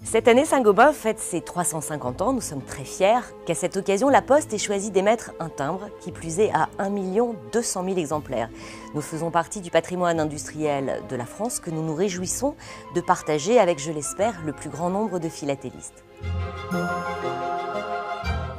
Cette année, Saint-Gobain fête ses 350 ans. Nous sommes très fiers qu'à cette occasion, la Poste ait choisi d'émettre un timbre, qui plus est à 1 200 000 exemplaires. Nous faisons partie du patrimoine industriel de la France que nous nous réjouissons de partager avec, je l'espère, le plus grand nombre de philatélistes.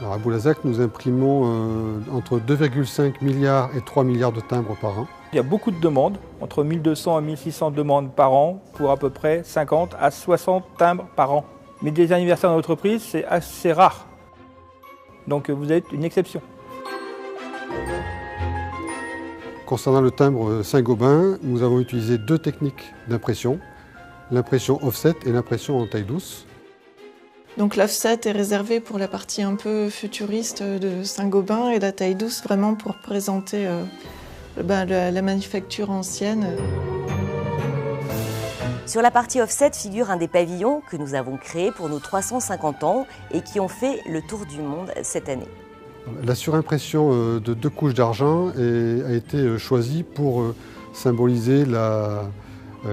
Alors à Boulazac, nous imprimons entre 2,5 milliards et 3 milliards de timbres par an. Il y a beaucoup de demandes, entre 1200 et 1600 demandes par an pour à peu près 50 à 60 timbres par an. Mais des anniversaires dans l'entreprise, c'est assez rare. Donc vous êtes une exception. Concernant le timbre Saint-Gobain, nous avons utilisé deux techniques d'impression, l'impression offset et l'impression en taille douce. Donc l'offset est réservé pour la partie un peu futuriste de Saint-Gobain et la taille douce vraiment pour présenter la manufacture ancienne. Sur la partie offset figure un des pavillons que nous avons créé pour nos 350 ans et qui ont fait le tour du monde cette année. La surimpression de 2 couches d'argent a été choisie pour symboliser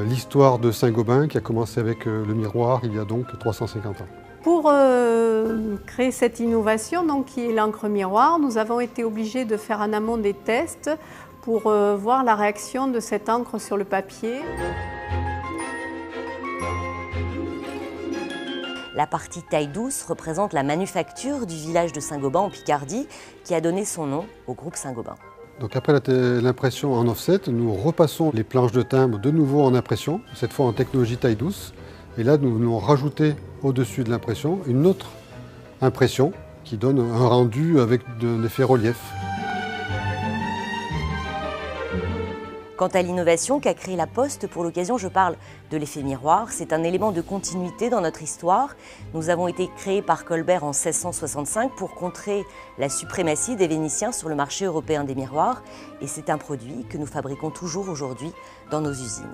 l'histoire de Saint-Gobain qui a commencé avec le miroir il y a donc 350 ans. Pour créer cette innovation, donc, qui est l'encre miroir, nous avons été obligés de faire en amont des tests pour voir la réaction de cette encre sur le papier. La partie taille douce représente la manufacture du village de Saint-Gobain en Picardie qui a donné son nom au groupe Saint-Gobain. Donc après l'impression en offset, nous repassons les planches de timbre de nouveau en impression, cette fois en technologie taille douce. Et là, nous venons rajouter au-dessus de l'impression une autre impression qui donne un rendu avec un effet relief. Quant à l'innovation qu'a créée la Poste, pour l'occasion, je parle de l'effet miroir. C'est un élément de continuité dans notre histoire. Nous avons été créés par Colbert en 1665 pour contrer la suprématie des Vénitiens sur le marché européen des miroirs. Et c'est un produit que nous fabriquons toujours aujourd'hui dans nos usines.